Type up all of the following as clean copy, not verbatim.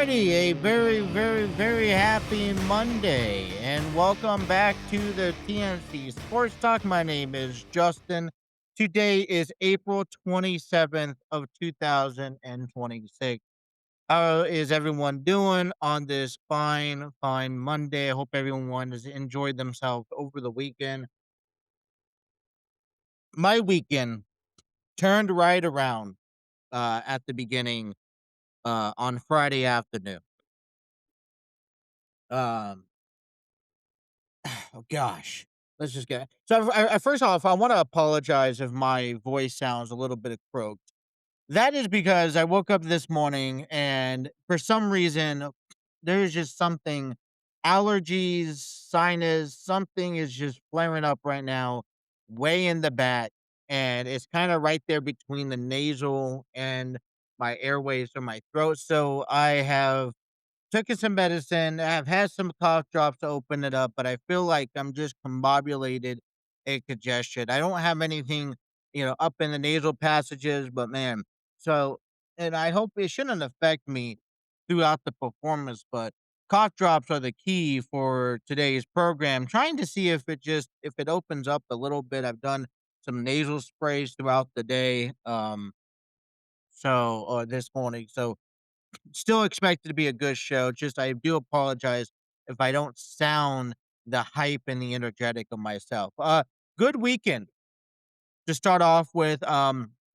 Alrighty, a very, very, very happy Monday, and welcome back to the TNC Sports Talk. My name is Justin. Today is April 27th of 2026. How is everyone doing on this fine, fine Monday? I hope everyone has enjoyed themselves over the weekend. My weekend turned right around at the beginning on Friday afternoon. Um, Oh gosh. Let's just get so first off, I want to apologize if my voice sounds a little bit croaked. That is because I woke up this morning and for some reason there's just something allergies, sinus, something is just flaring up right now, way in the back, and it's kind of right there between the nasal and my airways or my throat. So I have taken some medicine. I've had some cough drops to open it up, but I feel like I'm just combobulated and congestion. I don't have anything, up in the nasal passages, but man, so and I hope it shouldn't affect me throughout the performance, but cough drops are the key for today's program. Trying to see if it opens up a little bit. I've done some nasal sprays throughout the day. So or this morning. So still expect it to be a good show. Just I do apologize if I don't sound the hype and the energetic of myself. Good weekend to start off with.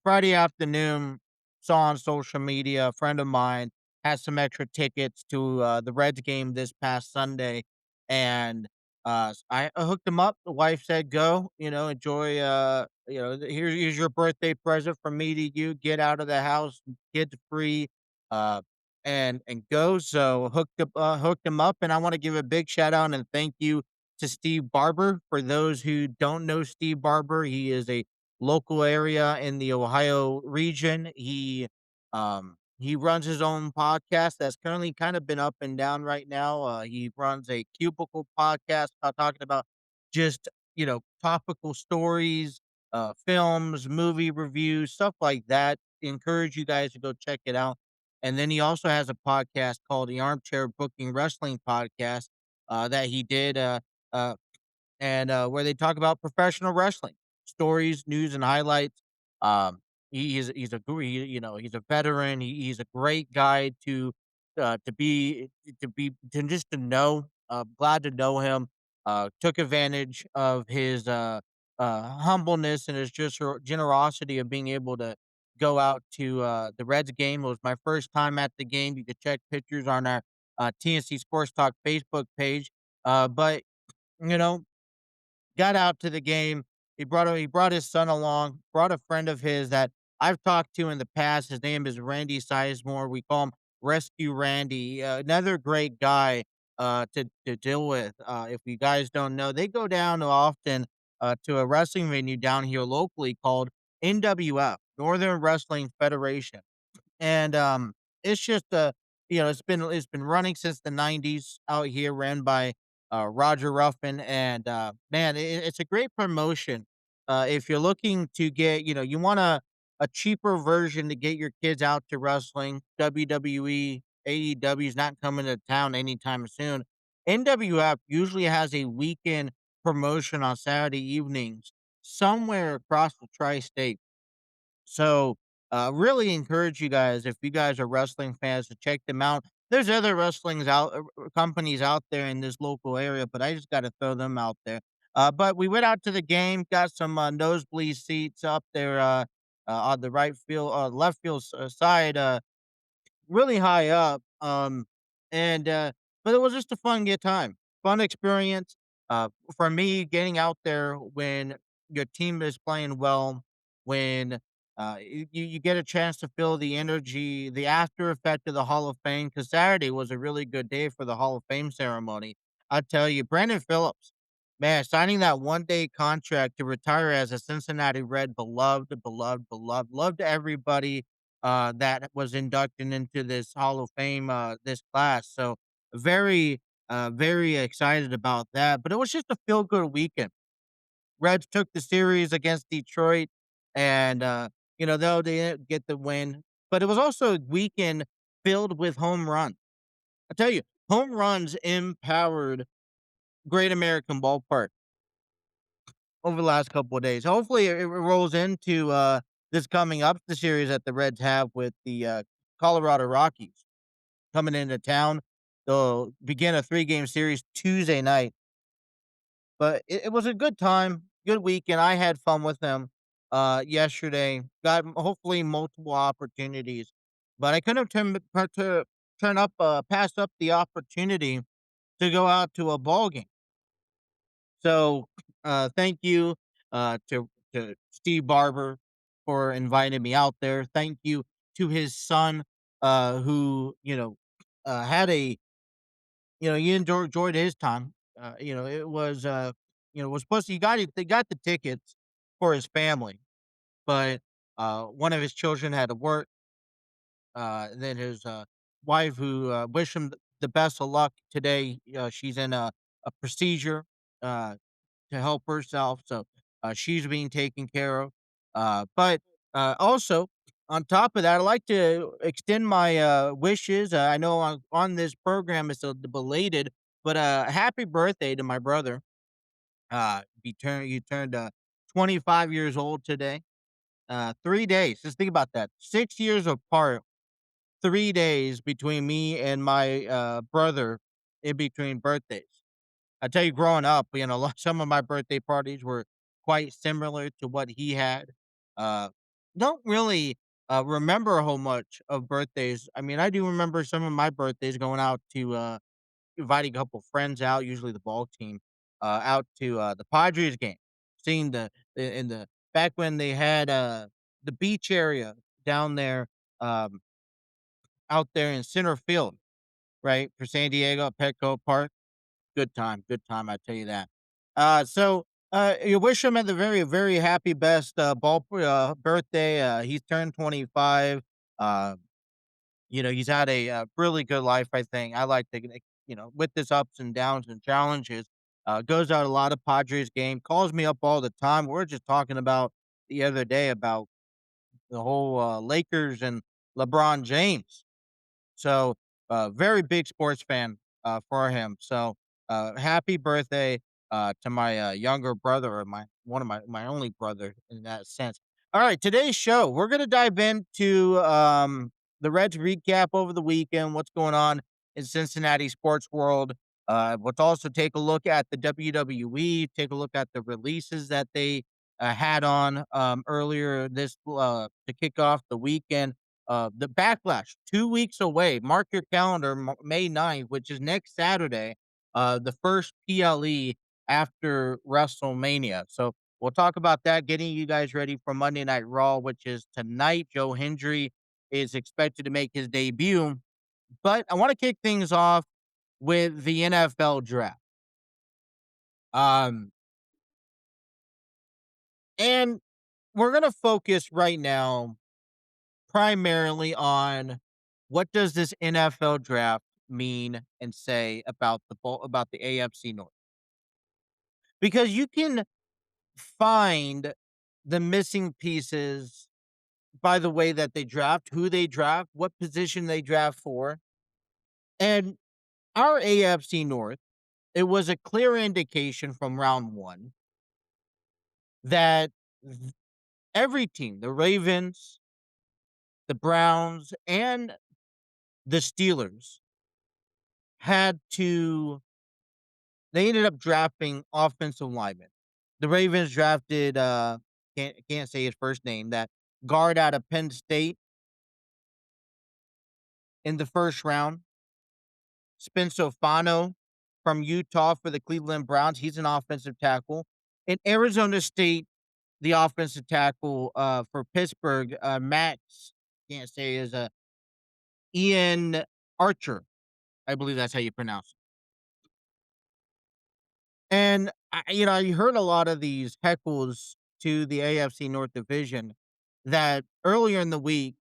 Friday afternoon, saw on social media a friend of mine had some extra tickets to the Reds game this past Sunday, and I hooked him up. The wife said, "Go, enjoy. Here's your birthday present from me to you. Get out of the house, kids free, uh, and go." So hooked him up, and I want to give a big shout out and thank you to Steve Barber. For those who don't know Steve Barber, he is a local area in the Ohio region. He runs his own podcast that's currently kind of been up and down right now. He runs a cubicle podcast talking about just topical stories, films, movie reviews, stuff like that. Encourage you guys to go check it out. And then he also has a podcast called the Armchair Booking Wrestling Podcast that he did. Uh, and where they talk about professional wrestling stories, news, and highlights. He's a veteran. He's a great guy to just to know. Glad to know him. Took advantage of his humbleness and his just generosity of being able to go out to the Reds game. It was my first time at the game. You could check pictures on our TNC Sports Talk Facebook page. But you know, got out to the game. He brought his son along, brought a friend of his that I've talked to in the past. His name is Randy Sizemore. We call him Rescue Randy. Another great guy to deal with. If you guys don't know, they go down often to a wrestling venue down here locally called NWF, Northern Wrestling Federation, and it's just it's been running since the '90s out here, ran by Roger Ruffin, and man, it's a great promotion. If you're looking to get, you want a cheaper version to get your kids out to wrestling. WWE, AEW is not coming to town anytime soon. NWF usually has a weekend promotion on Saturday evenings somewhere across the tri-state. So, really encourage you guys, if you guys are wrestling fans, to check them out. There's other companies out there in this local area, but I just got to throw them out there. But we went out to the game, got some nosebleed seats up there on the left field side. Really high up, and, but it was just a fun good time, fun experience, for me, getting out there when your team is playing well, when, you get a chance to feel the energy, the after effect of the Hall of Fame. Because Saturday was a really good day for the Hall of Fame ceremony. I tell you, Brandon Phillips, man, signing that one-day contract to retire as a Cincinnati Red, beloved, beloved, beloved, loved everybody that was inducted into this Hall of Fame, this class. So very excited about that. But it was just a feel good weekend. Reds took the series against Detroit, and though they didn't get the win, but it was also a weekend filled with home runs. I tell you, home runs empowered Great American Ballpark over the last couple of days. Hopefully, it rolls into this coming up the series that the Reds have with the Colorado Rockies coming into town. They'll begin a 3-game series Tuesday night. But it was a good time, good weekend. I had fun with them yesterday. Got hopefully multiple opportunities, but I couldn't turn up pass up the opportunity to go out to a ball game. So thank you to Steve Barber for inviting me out there. Thank you to his son, who had a he enjoyed his time. It was, was supposed to he got it they got the tickets for his family, but, one of his children had to work, and then his, wife who, wished him the best of luck today, she's in a procedure, uh, to help herself, so, she's being taken care of, but also, on top of that, I'd like to extend my, wishes, I know on this program, it's a belated, but, happy birthday to my brother. He turned 25 years old today. 3 days, just think about that, 6 years apart, 3 days between me and my, brother in between birthdays. I tell you, growing up, some of my birthday parties were quite similar to what he had. Uh, don't really remember a whole much of birthdays. I mean, I do remember some of my birthdays going out to inviting a couple friends out, usually the ball team, out to the Padres game, seeing in the back when they had the beach area down there, um, out there in center field, right for San Diego, Petco Park. Good time, I tell you that. You wish him at the very, very happy best, birthday. He's turned 25. Uh, he's had a, really good life, I think. I like to, with this ups and downs and challenges, goes out a lot of Padres game, calls me up all the time. We're just talking about the other day about the whole, Lakers and LeBron James. So, very big sports fan, for him. So, happy birthday, to my, younger brother, or my one of my only brother in that sense. All right, today's show, we're gonna dive into, the Reds recap over the weekend, what's going on in Cincinnati sports world. Let's also take a look at the WWE, take a look at the releases that they, had on, earlier to kick off the weekend. The Backlash, 2 weeks away. Mark your calendar, May 9th, which is next Saturday, the first PLE after WrestleMania. So we'll talk about that, getting you guys ready for Monday Night Raw, which is tonight. Joe Hendry is expected to make his debut. But I want to kick things off with the NFL draft. Um, and we're going to focus right now primarily on what does this NFL draft mean and say about about the AFC North? Because you can find the missing pieces by the way that they draft, who they draft, what position they draft for. And our AFC North, it was a clear indication from round 1 that th- every team, the Ravens, the Browns, and the Steelers had to they ended up drafting offensive linemen. The Ravens drafted, can't say his first name, that guard out of Penn State in the first round. Spencer Fano from Utah for the Cleveland Browns. He's an offensive tackle. In Arizona State, the offensive tackle, for Pittsburgh, Max, can't say is Ian Archer. I believe that's how you pronounce it. And you heard a lot of these heckles to the AFC North Division that earlier in the week,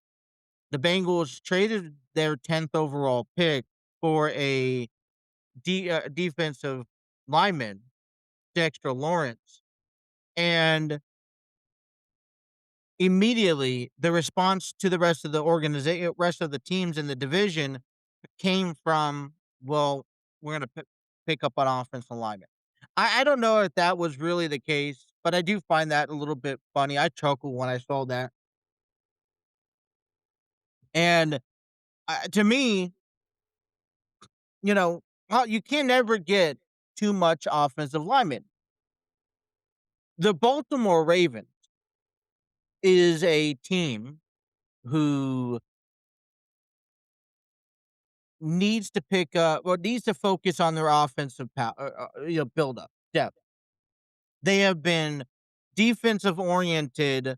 the Bengals traded their 10th overall pick for a defensive lineman, Dexter Lawrence. And immediately the response to the rest of the teams in the division came from well, we're gonna pick up on offensive lineman. I don't know if that was really the case, but I do find that a little bit funny. I chuckled when I saw that, and to me, you know, you can never get too much offensive lineman. The Baltimore Ravens is a team who needs to pick up or needs to focus on their offensive build up depth. They have been defensive oriented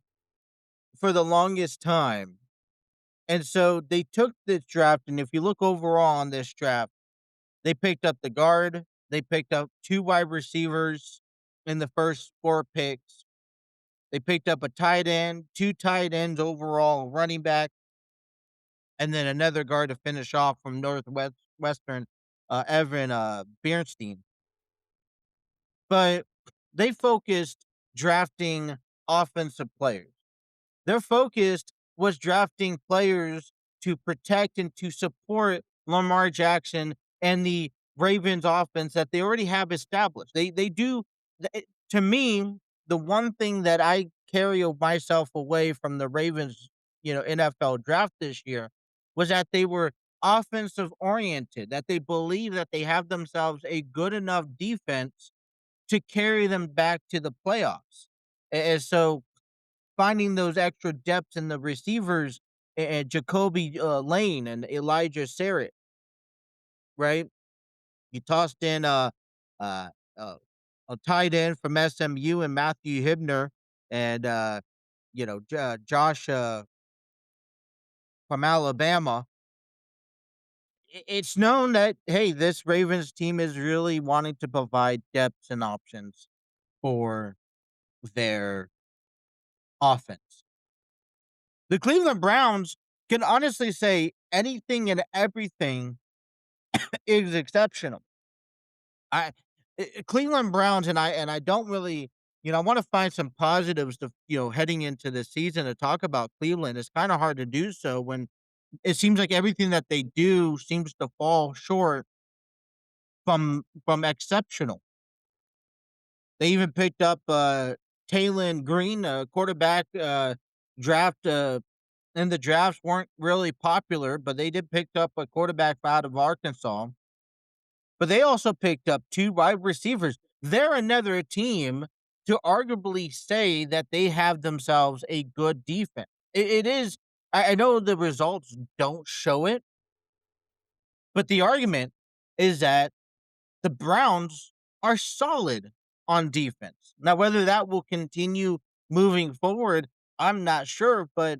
for the longest time. And so they took this draft, and if you look overall on this draft, they picked up the guard, they picked up 2 wide receivers in the first 4 picks. They picked up a tight end, 2 tight ends overall, a running back, and then another guard to finish off from Northwestern, Evan, Bernstein. But they focused drafting offensive players. Their focus was drafting players to protect and to support Lamar Jackson and the Ravens offense that they already have established. They do to me, the one thing that I carry myself away from the Ravens, NFL draft this year was that they were offensive oriented, that they believe that they have themselves a good enough defense to carry them back to the playoffs. And so finding those extra depths in the receivers and Jacoby Lane and Elijah Sarrett, right? You tossed in uh, uh, a tight end from SMU and Matthew Hibner and Josh from Alabama. It's known that hey, this Ravens team is really wanting to provide depths and options for their offense. The Cleveland Browns can honestly say anything and everything is exceptional. Cleveland Browns and I don't really, I want to find some positives to, heading into the season to talk about Cleveland. It's kind of hard to do so when it seems like everything that they do seems to fall short from exceptional. They even picked up Taylon Green, quarterback draft and the drafts weren't really popular, but they did pick up a quarterback out of Arkansas. But they also picked up 2 wide receivers. They're another team to arguably say that they have themselves a good defense. It is I know the results don't show it, but the argument is that the Browns are solid on defense. Now, whether that will continue moving forward, I'm not sure, but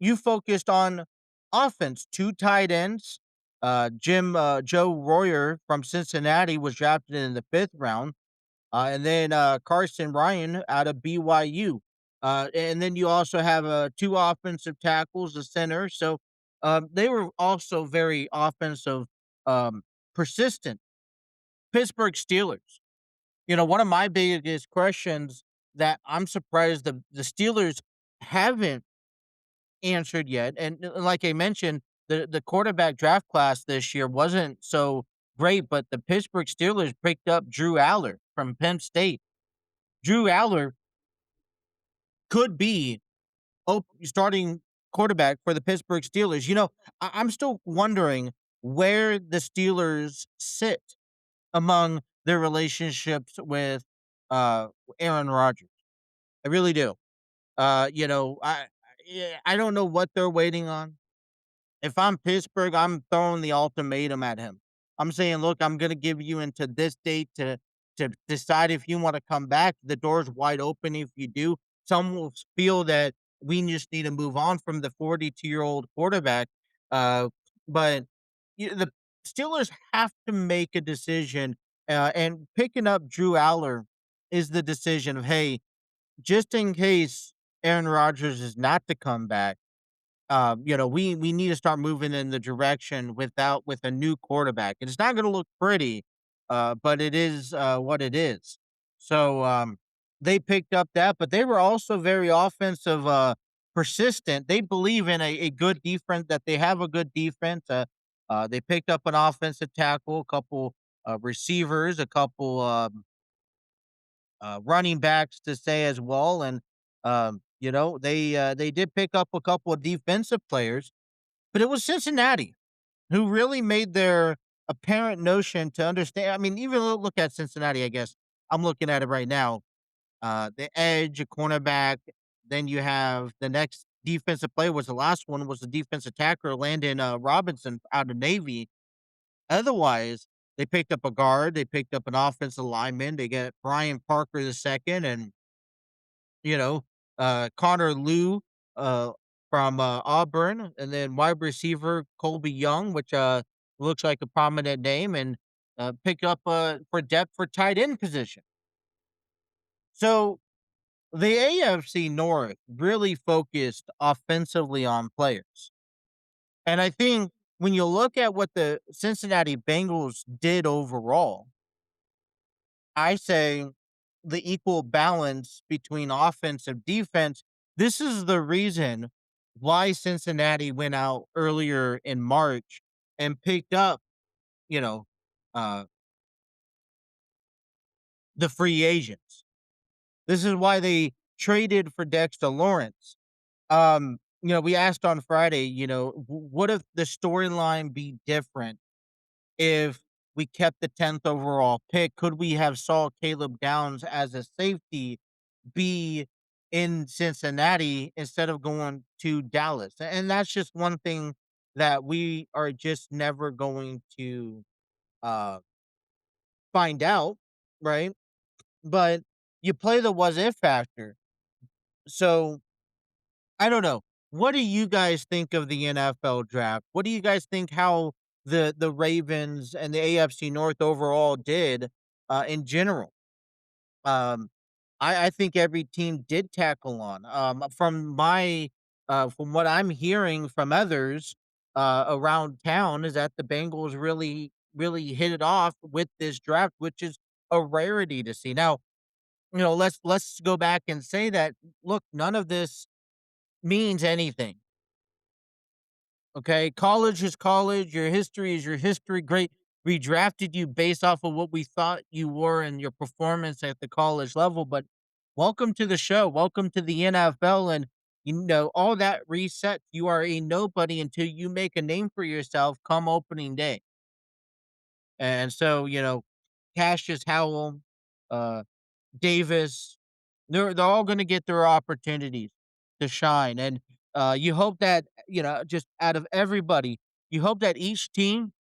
you focused on offense, 2 tight ends. Joe Royer from Cincinnati was drafted in the 5th round, and then Carson Ryan out of BYU. And then you also have 2 offensive tackles, a center. So they were also very offensive, um, persistent. Pittsburgh Steelers. One of my biggest questions that I'm surprised the Steelers haven't answered yet. And like I mentioned, the quarterback draft class this year wasn't so great, but the Pittsburgh Steelers picked up Drew Aller from Penn State. Drew Aller could be starting quarterback for the Pittsburgh Steelers. I'm still wondering where the Steelers sit among their relationships with uh, Aaron Rodgers. I really do. I don't know what they're waiting on. If I'm Pittsburgh, I'm throwing the ultimatum at him. I'm saying, "Look, I'm gonna give you into this date to decide if you wanna come back. The door's wide open if you do." Some will feel that we just need to move on from the 42-year-old quarterback, uh, but the Steelers have to make a decision, and picking up Drew Aller is the decision of, "Hey, just in case Aaron Rodgers is not to come back, we need to start moving in the direction with a new quarterback, and it's not going to look pretty, but it is what it is. So they picked up that, but they were also very offensive, persistent. They believe in a good defense, that they have a good defense. They picked up an offensive tackle, a couple receivers, a couple running backs to say as well, and they did pick up a couple of defensive players, but it was Cincinnati who really made their apparent notion to understand. I mean, even look at Cincinnati. I guess I'm looking at it right now. The edge, a cornerback. Then you have the next defensive player was the last one was the defensive tackle Landon Robinson out of Navy. Otherwise, they picked up a guard, they picked up an offensive lineman, they get Brian Parker the second, and you know, Connor Liu uh, from Auburn, and then wide receiver Colby Young, which looks like a prominent name, and pick up for depth for tight end position. So the AFC North really focused offensively on players. And I think when you look at what the Cincinnati Bengals did overall, I say the equal balance between offense and defense. This is the reason why Cincinnati went out earlier in March and picked up, you know, uh, the free agents. This is why they traded for Dexter Lawrence. We asked on Friday, what if the storyline be different if we kept the 10th overall pick? Could we have saw Caleb Downs as a safety be in Cincinnati instead of going to Dallas? And that's just one thing that we are just never going to uh, find out, right? But you play the was if factor. So I don't know. What do you guys think of the NFL draft? What do you guys think how the Ravens and the AFC North overall did in general? Um, I think every team did tackle on. From what I'm hearing from others around town is that the Bengals really hit it off with this draft, which is a rarity to see. Now, let's go back and say that look, none of this means anything. Okay, college is college. Your history is your history. Great. We drafted you based off of what we thought you were and your performance at the college level. But welcome to the show. Welcome to the NFL. And all that resets. You are a nobody until you make a name for yourself come opening day. And so, Cassius Howell, uh, Davis, they're all gonna get their opportunities to shine, and, you hope that, just out of everybody, you hope that each team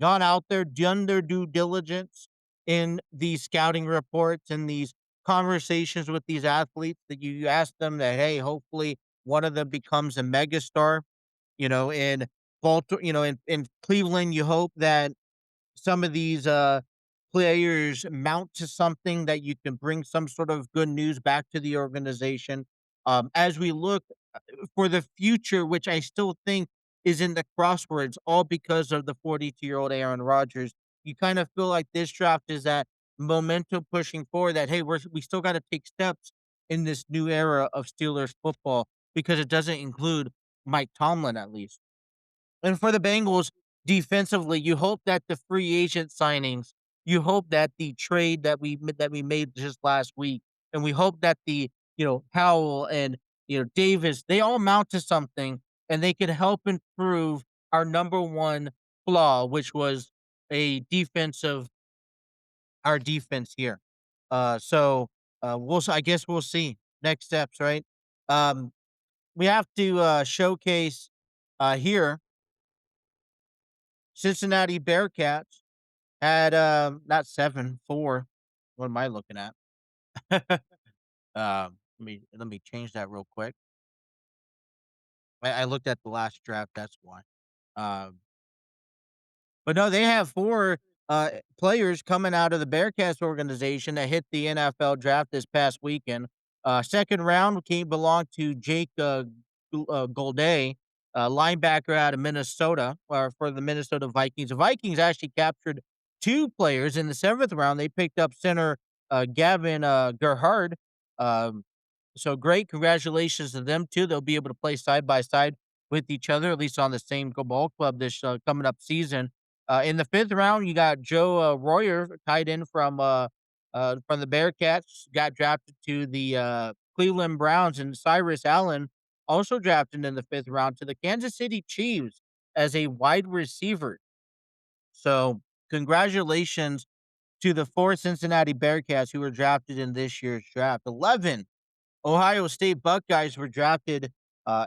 gone out there, done their due diligence in these scouting reports and these conversations with these athletes that you ask them that, "Hey, hopefully one of them becomes a megastar," in Baltimore, in Cleveland, you hope that some of these players mount to something that you can bring some sort of good news back to the organization. As we look for the future, which I still think is in the crosswords, all because of the 42-year-old Aaron Rodgers. You kind of feel like this draft is that momentum pushing forward that, hey, we still got to take steps in this new era of Steelers football because it doesn't include Mike Tomlin, at least. And for the Bengals, defensively, you hope that the free agent signings, you hope that the trade that we made just last week, and we hope that the Howell and Davis, they all mount to something, and they can help improve our number one flaw, which was a defensive our defense here. I guess we'll see next steps, right? Um, we have to showcase here Cincinnati Bearcats had, not 7, 4. What am I looking at? Let me change that real quick. I looked at the last draft, that's why. Um but no, they have 4, players coming out of the Bearcats organization that hit the NFL draft this past weekend. Second round belonged to Jake, Golday, linebacker out of Minnesota, for the Minnesota Vikings. The Vikings actually captured 2 players in the 7th round. They picked up center, Gavin, Gerhard. Um, so great, congratulations to them too. They'll be able to play side by side with each other, at least on the same ball club this coming up season. In the fifth round, you got Joe Royer, tight end from the Bearcats, got drafted to the Cleveland Browns, and Cyrus Allen, also drafted in the fifth round to the Kansas City Chiefs as a wide receiver. So, congratulations to the four Cincinnati Bearcats who were drafted in this year's draft. 11 Ohio State Buckeyes were drafted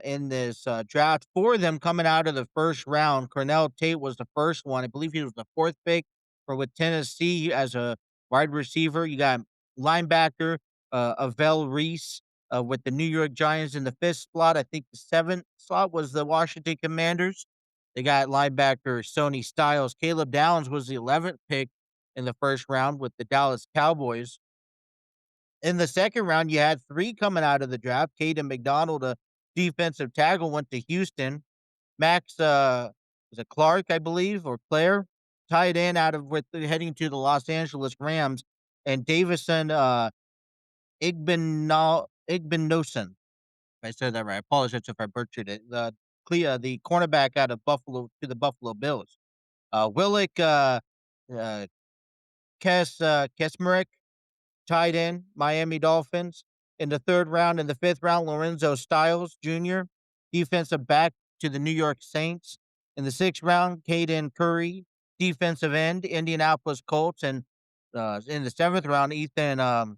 in this draft. Four of them coming out of the first round. Cornell Tate was the first one. I believe he was the fourth pick for with Tennessee as a wide receiver. You got linebacker Avell Reese with the New York Giants in the fifth slot. I think the seventh slot was the Washington Commanders. They got linebacker Sony Styles. Caleb Downs was the 11th pick in the first round with the Dallas Cowboys. In the second round, you had three coming out of the draft. Caden McDonald, a defensive tackle, went to Houston. Max was it Clark, I believe, or Claire, tight end out of with heading to the Los Angeles Rams, and Davison Igbinosun. If I said that right, I apologize if I butchered it. The cornerback out of Buffalo to the Buffalo Bills. Willick uh, Kesmerick, tight end, Miami Dolphins. In the third round, in the fifth round, Lorenzo Styles Jr., defensive back to the New York Saints. In the sixth round, Caden Curry, defensive end, Indianapolis Colts. And in the seventh round, Ethan, not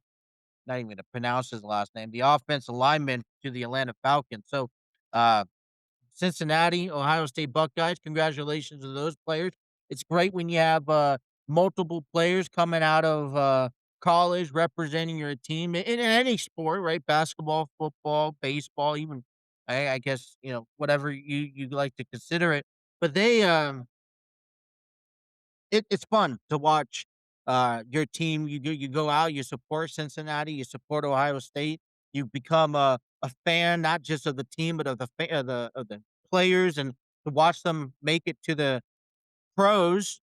even going to pronounce his last name, the offensive lineman to the Atlanta Falcons. So, uh, Cincinnati, Ohio State Buckeyes. Congratulations to those players. It's great when you have multiple players coming out of college representing your team in any sport, right? Basketball, football, baseball, even I guess whatever you like to consider it. But it's fun to watch your team. You go out, you support Cincinnati, you support Ohio State. You become a fan not just of the team, but of the players, and to watch them make it to the pros.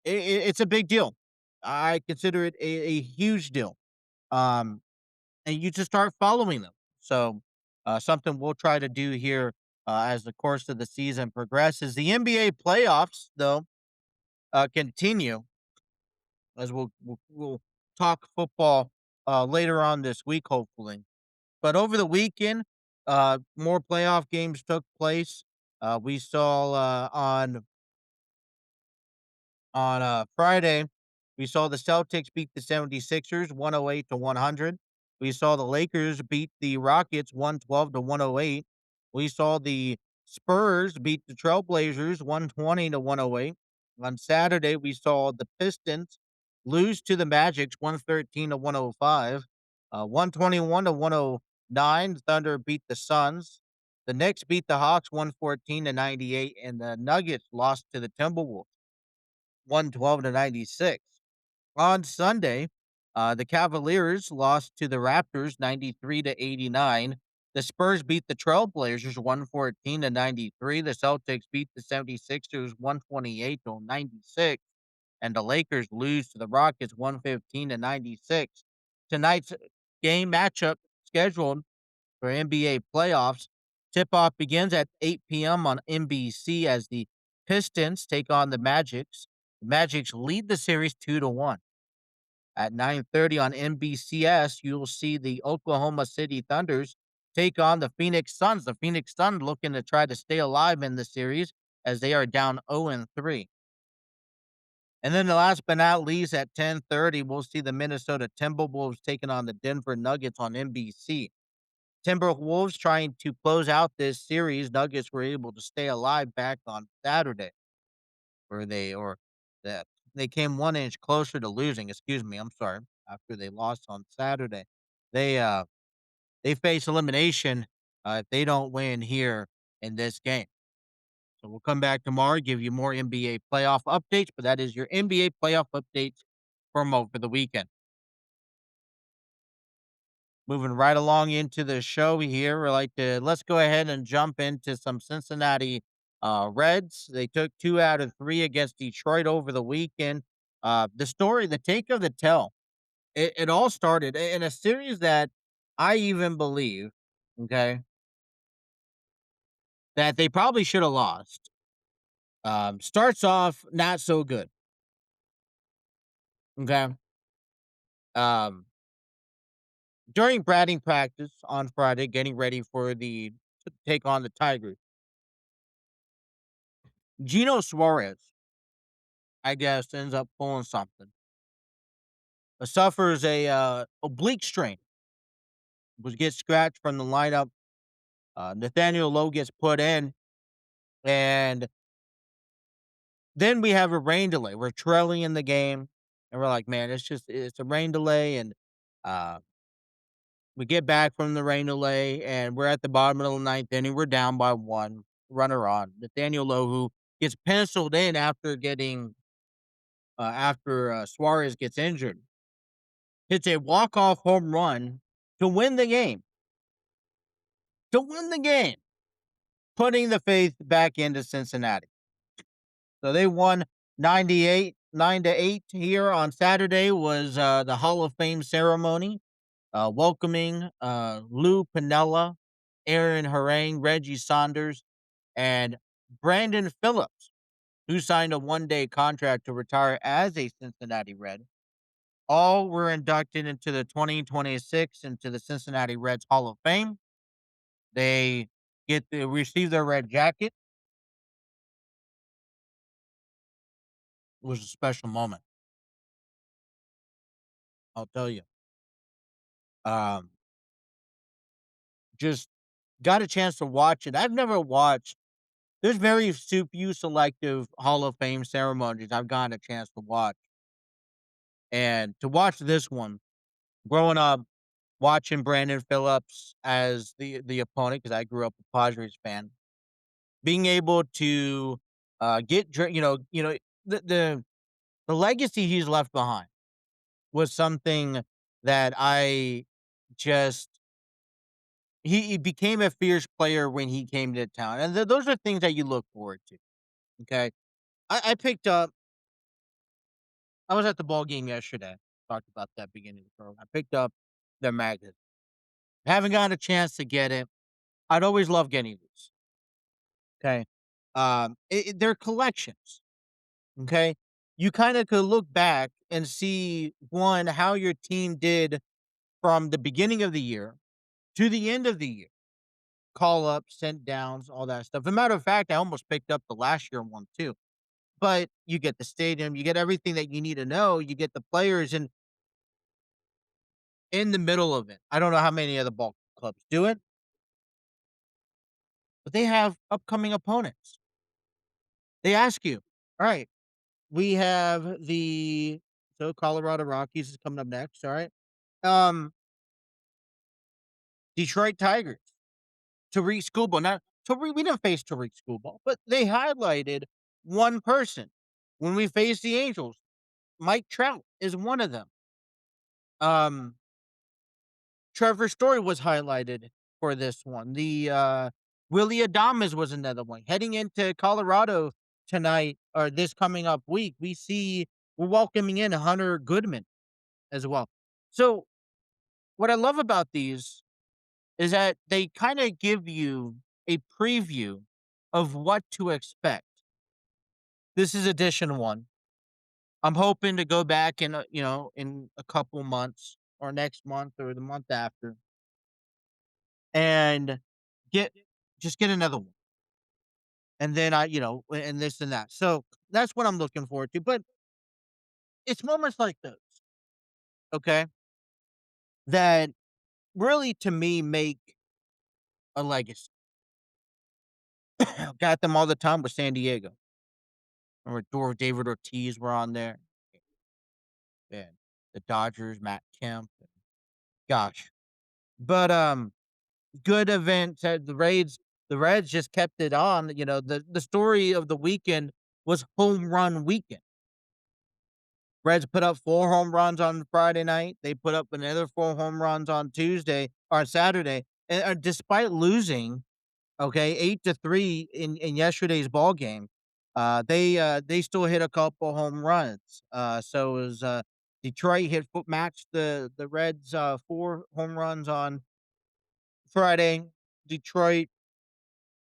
It's a big deal. I consider it a huge deal. Um, and you just start following them. So something we'll try to do here as the course of the season progresses. The NBA playoffs, though, continue as we'll talk football later on this week, hopefully. But over the weekend, more playoff games took place. We saw on Friday, we saw the Celtics beat the 76ers 108 to 100. We saw the Lakers beat the Rockets 112 to 108. We saw the Spurs beat the Trailblazers 120 to 108. On Saturday, we saw the Pistons lose to the Magic 113 to 105. 121 to 109. The Thunder beat the Suns. The Knicks beat the Hawks 114 to 98, and the Nuggets lost to the Timberwolves 112 to 96. On Sunday, the Cavaliers lost to the Raptors 93 to 89. The Spurs beat the Trailblazers 114 to 93. The Celtics beat the 76ers 128 to 96. And the Lakers lose to the Rockets 115 to 96. Tonight's game matchup scheduled for NBA playoffs. Tip-off begins at 8 p.m. on NBC as the Pistons take on the Magics. The Magics lead the series 2-1. At 9:30 on NBCS, you'll see the Oklahoma City Thunders take on the Phoenix Suns. The Phoenix Suns looking to try to stay alive in the series as they are down 0-3. And then the last but not least, at 10:30, we'll see the Minnesota Timberwolves taking on the Denver Nuggets on NBC. Timberwolves trying to close out this series. Nuggets were able to stay alive back on Saturday, where that they came 1 inch closer to losing. Excuse me, I'm sorry. After they lost on Saturday, they uh they face elimination if they don't win here in this game. So we'll come back tomorrow, give you more NBA playoff updates. But that is your NBA playoff updates for the weekend. Moving right along into the show here, let's go ahead and jump into some Cincinnati Reds. They took 2 out of 3 against Detroit over the weekend. The take of the tell, it all started in a series that I even believe, okay, that they probably should have lost. Starts off not so good. Okay. Um, During batting practice on Friday, getting ready for the to take on the Tigers, Gino Suarez, I guess, ends up pulling something. Suffers a oblique strain, was gets scratched from the lineup. Nathaniel Lowe gets put in, and then we have a rain delay. We're trailing in the game, and we're like, man, it's a rain delay, and uh, we get back from the rain delay, and we're at the bottom of the ninth inning. We're down by one, runner on. Nathaniel Lowe, who gets penciled in after Suarez gets injured, hits a walk-off home run to win the game. To win the game, putting the faith back into Cincinnati. So they won 9-8 here on Saturday was the Hall of Fame ceremony, welcoming Lou Piniella, Aaron Harang, Reggie Saunders, and Brandon Phillips, who signed a one-day contract to retire as a Cincinnati Red. All were inducted into the 2026 into the Cincinnati Reds Hall of Fame. They get to receive their red jacket. It was a special moment, I'll tell you. Um, just got a chance to watch it. I've never watched. There's very few selective Hall of Fame ceremonies I've gotten a chance to watch, and to watch this one, growing up watching Brandon Phillips as the opponent because I grew up a Padres fan, being able to the legacy he's left behind was something that I just he became a fierce player when he came to town, and those are things that you look forward to. Okay, I picked up. I was at the ball game yesterday. Talked about that beginning of the program. I picked up their magazine. Haven't gotten a chance to get it. I'd always love getting these. Okay, they're collections. Okay, you kind of could look back and see one how your team did from the beginning of the year to the end of the year. Call ups, sent downs, all that stuff. As a matter of fact, I almost picked up the last year one too. But you get the stadium, you get everything that you need to know, you get the players in the middle of it. I don't know how many other ball clubs do it, but they have upcoming opponents. They ask you, all right, we have the Colorado Rockies is coming up next. All right. Um, Detroit Tigers, Tariq Skubal. Now, we didn't face Tariq Skubal, but they highlighted one person when we faced the Angels. Mike Trout is one of them. Um, Trevor Story was highlighted for this one. The Willie Adames was another one. Heading into Colorado tonight or this coming up week, we're welcoming in Hunter Goodman as well. So what I love about these is that they kind of give you a preview of what to expect. This is edition one. I'm hoping to go back in a couple months or next month or the month after and get get another one. And then and this and that. So that's what I'm looking forward to. But it's moments like those, okay, that really to me make a legacy. Got them all the time with San Diego. Remember David Ortiz were on there. And the Dodgers, Matt Kemp. Gosh. But good event. The Reds just kept it on. The story of the weekend was home run weekend. Reds put up 4 home runs on Friday night. They put up another 4 home runs on Tuesday or Saturday. And despite losing, okay, 8-3 in yesterday's ball game, they still hit a couple home runs. So it was Detroit matched the Reds 4 home runs on Friday. Detroit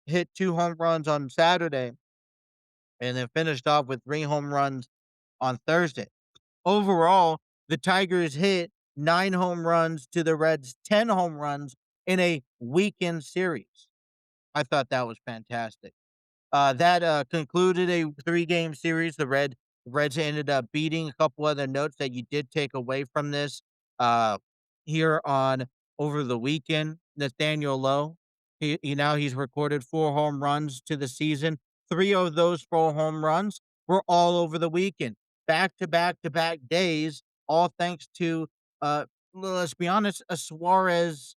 hit 2 home runs on Saturday, and then finished off with 3 home runs on Thursday. Overall, the Tigers hit 9 home runs to the Reds' 10 home runs in a weekend series. I thought that was fantastic. That concluded a three-game series. Reds ended up beating. A couple other notes that you did take away from this uh, here on over the weekend. Nathaniel Lowe, he's recorded 4 home runs to the season. Three of those 4 home runs were all over the weekend, back to back to back days. All thanks to uh, let's be honest, a Suarez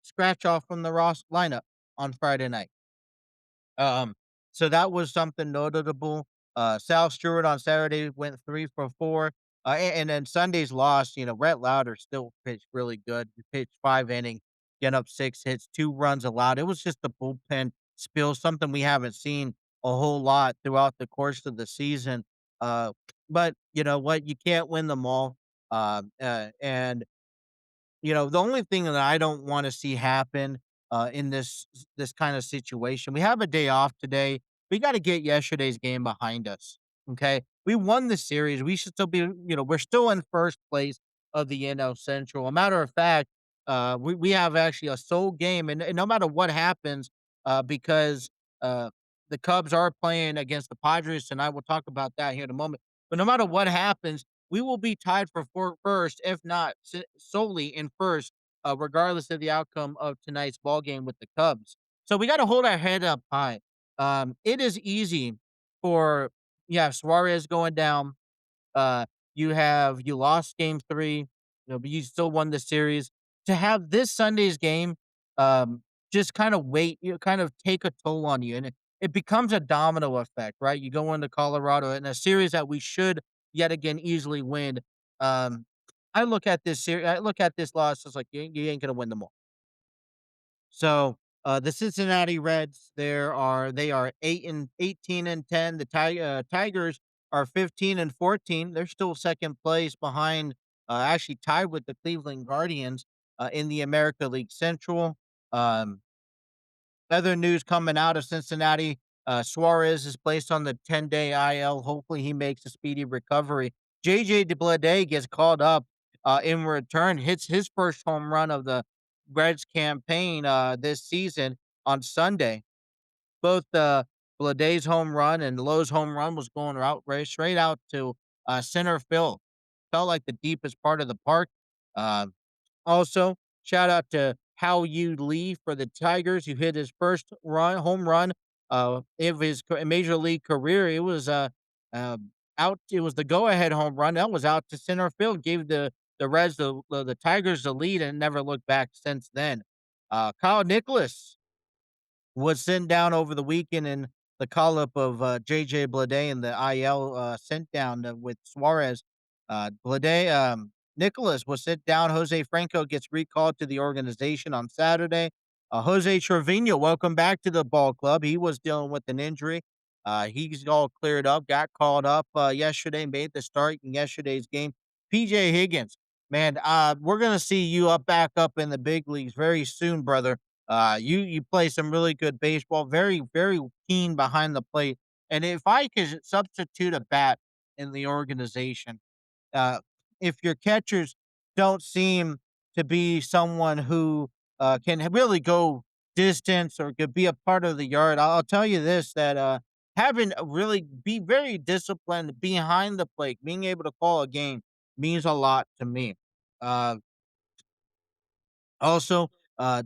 scratch off from the Ross lineup on Friday night. Um, so that was something notable. Sal Stewart on Saturday went 3 for 4. And then Sunday's loss, Rhett Lauder still pitched really good. He pitched 5 innings, getting up 6 hits, 2 runs allowed. It was just the bullpen spill, something we haven't seen a whole lot throughout the course of the season. But you know what? You can't win them all. And the only thing that I don't wanna see happen, in this kinda situation, we have a day off today. We gotta get yesterday's game behind us, okay? We won the series. We should still be we're still in first place of the NL Central. A matter of fact, we have actually a sole game, and no matter what happens, because, uh, the Cubs are playing against the Padres tonight. We'll talk about that here in a moment. But no matter what happens, we will be tied for first, if not solely in first, regardless of the outcome of tonight's ball game with the Cubs. So we got to hold our head up high. It is easy for Suarez going down. Uh, you lost game 3, but you still won the series. To have this Sunday's game, just kind of kind of take a toll on you, and it becomes a domino effect, right? You go into Colorado in a series that we should yet again easily win. Um, I look at this series, I look at this loss as like you ain't gonna win them all. So, the Cincinnati Reds, they are 18-10. The Tigers are 15-14. They're still second place behind, actually tied with the Cleveland Guardians, in the America League Central. Um, Other news coming out of Cincinnati, Suarez is placed on the 10-day IL. Hopefully, he makes a speedy recovery. JJ Bleday gets called up, in return, hits his first home run of the Reds campaign, this season on Sunday. Both Bleday's home run and Lowe's home run was going out right straight out to center field. Felt like the deepest part of the park. Uh, Also, shout out to How You Lee for the Tigers, who hit his first home run of his major league career. It was uh, out. It was the go ahead home run that was out to center field, gave the Reds the Tigers the lead, and never looked back since then. Kyle Nicholas was sent down over the weekend in the call-up of, JJ Bleday and the IL, sent down, with Suarez. Nicholas was sent down. Jose Franco gets recalled to the organization on Saturday. Jose Trevino, welcome back to the ball club. He was dealing with an injury. He's all cleared up, got called up, yesterday, made the start in yesterday's game. PJ Higgins, man, we're gonna see you back up in the big leagues very soon, brother. You play some really good baseball, very, very keen behind the plate. And if I could substitute a bat in the organization, uh, if your catchers don't seem to be someone who can really go distance or could be a part of the yard, I'll tell you this that having really be very disciplined behind the plate, being able to call a game means a lot to me. Uh, Also,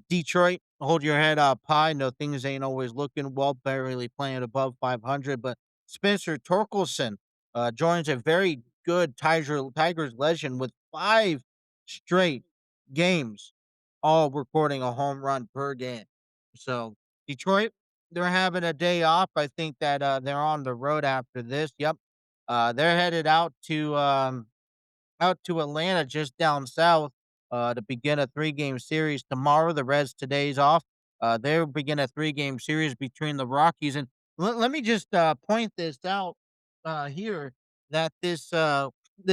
Detroit, hold your head up high. No, things ain't always looking well, barely playing above 500. But Spencer Torkelson joins a very good Tigers legend with 5 straight games, all recording a home run per game. So, Detroit, they're having a day off. I think that they're on the road after this. Yep. They're headed out to Atlanta just down south to begin a 3-game series tomorrow. The Reds today's off. They'll begin a 3-game series between the Rockies. And let me just point this out here that this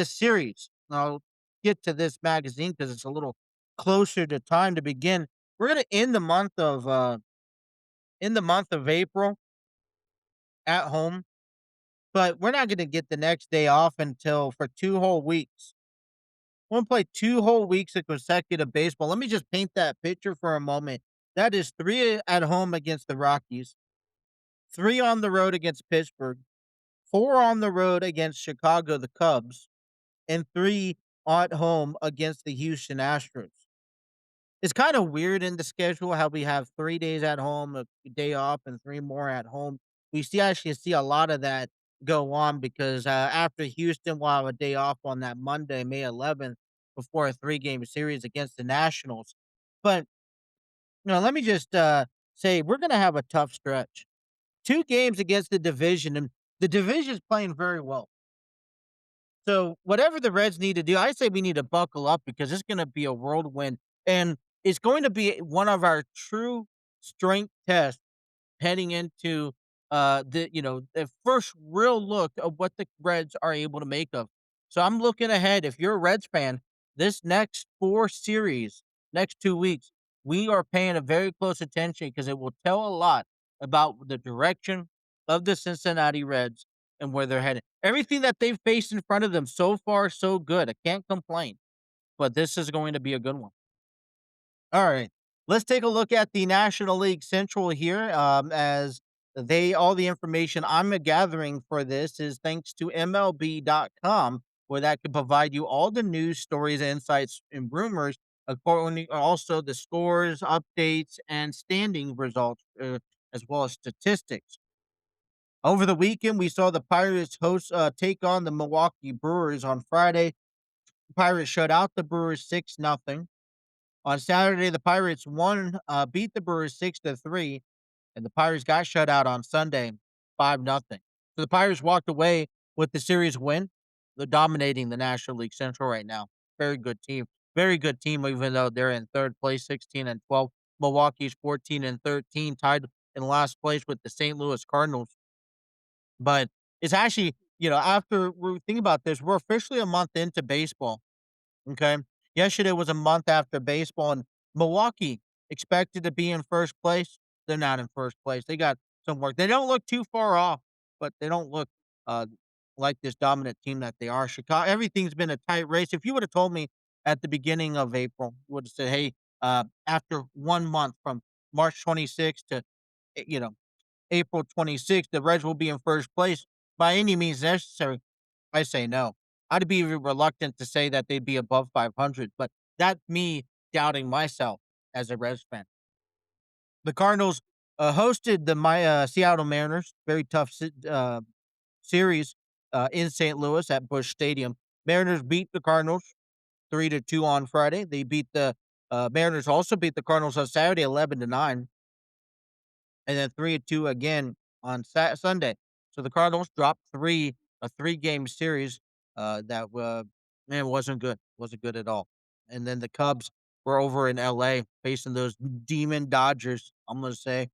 series, I'll get to this magazine because it's a little closer to time to begin. We're going to end the month of in the month of April at home, but we're not going to get the next day off until for 2 whole weeks. We're going to play 2 whole weeks of consecutive baseball. Let me just paint that picture for a moment. That is three at home against the Rockies, three on the road against Pittsburgh, four on the road against Chicago, the Cubs, and three at home against the Houston Astros. It's kind of weird in the schedule how we have 3 days at home, a day off, and 3 more at home. We actually see a lot of that go on because, after Houston will have a day off on that Monday, May 11th, before a 3-game series against the Nationals. But, let me just, say we're gonna have a tough stretch. 2 games against the division, and the division's playing very well. So, whatever the Reds need to do, I say we need to buckle up because it's gonna be a whirlwind, and it's going to be one of our true strength tests heading into, the first real look of what the Reds are able to make of. So, I'm looking ahead. If you're a Reds fan, this next 4 series, next 2 weeks, we are paying a very close attention because it will tell a lot about the direction of the Cincinnati Reds and where they're headed. Everything that they've faced in front of them so far, so good. I can't complain, but this is going to be a good one. All right. Let's take a look at the National League Central here. As they all the information I'm gathering for this is thanks to MLB.com, where that could provide you all the news, stories, insights, and rumors, according also the scores, updates, and standing results, as well as statistics. Over the weekend, we saw the Pirates take on the Milwaukee Brewers on Friday. Pirates shut out the Brewers 6-0. On Saturday, the Pirates beat the Brewers 6-3, and the Pirates got shut out on Sunday 5-0. So the Pirates walked away with the series win. They're dominating the National League Central right now. Very good team. Very good team, even though they're in third place, 16-12. Milwaukee's 14-13, tied in last place with the St. Louis Cardinals. But it's actually, after we think about this, we're officially a month into baseball. Okay. Yesterday was a month after baseball, and Milwaukee expected to be in first place. They're not in first place. They got some work. They don't look too far off, but they don't look uh, like this dominant team that they are. Chicago, everything's been a tight race. If you would have told me at the beginning of April, you would have said, hey, after 1 month from March 26th to, eh, you know, April 26th, the Reds will be in first place by any means necessary. I say no. I'd be reluctant to say that they'd be above 500, but that's me doubting myself as a Reds fan. The Cardinals hosted the Seattle Mariners, very tough series in St. Louis at Busch Stadium. Mariners beat the Cardinals 3-2 on Friday. They beat the Mariners also beat the Cardinals on Saturday 11-9, and then 3-2 again on Sunday. So the Cardinals dropped a 3-game series that man wasn't good at all. And then the Cubs were over in L.A. facing those demon Dodgers. I'm gonna say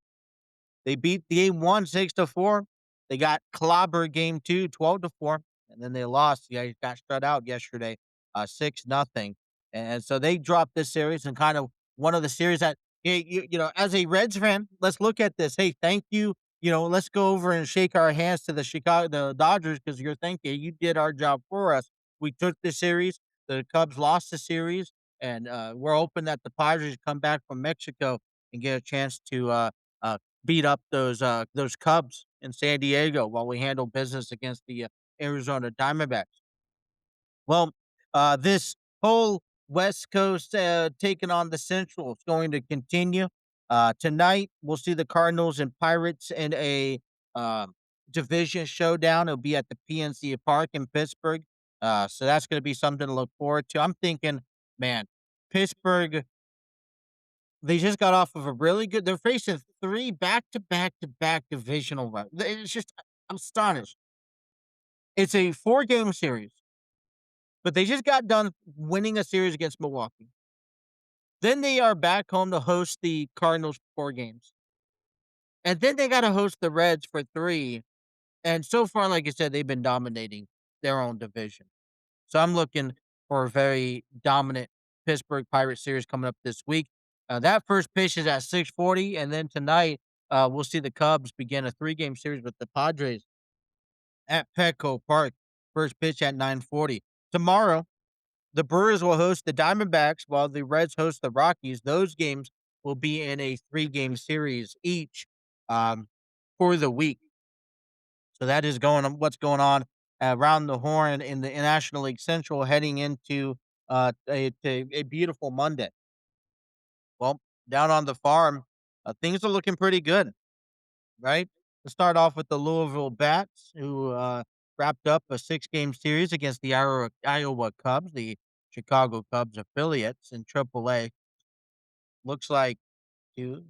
they beat the game one 6-4. They got clobbered game two 12-4, and then they lost. Yeah, got shut out yesterday, 6-0. And so they dropped this series and kind of one of the series that as a Reds fan, let's look at this. Hey, thank you. Let's go over and shake our hands to the Dodgers because you did our job for us. We took the series. The Cubs lost the series, and we're hoping that the Padres come back from Mexico and get a chance to beat up those Cubs in San Diego while we handle business against the Arizona Diamondbacks. Well, this whole West Coast taking on the Central is going to continue. Tonight, we'll see the Cardinals and Pirates in a division showdown. It'll be at the PNC Park in Pittsburgh. So that's going to be something to look forward to. I'm thinking, man, Pittsburgh, they just got off of a really good. They're facing 3 back-to-back-to-back divisional It's just I'm astonished. It's a 4-game series, but they just got done winning a series against Milwaukee. Then they are back home to host the Cardinals 4 games, and then they got to host the Reds for 3. And so far, like I said, they've been dominating their own division. So I'm looking for a very dominant Pittsburgh Pirates series coming up this week. That first pitch is at 6:40, and then tonight we'll see the Cubs begin a three-game series with the Padres at Petco Park. First pitch at 9:40 tomorrow. The Brewers will host the Diamondbacks while the Reds host the Rockies. Those games will be in a three-game series each um, for the week. So that is going on. What's going on around the horn in the National League Central, heading into a beautiful Monday. Well, down on the farm, things are looking pretty good, right? Let's start off with the Louisville Bats, who wrapped up a six-game series against the Iowa Cubs, the Chicago Cubs affiliates in AAA. Looks like two,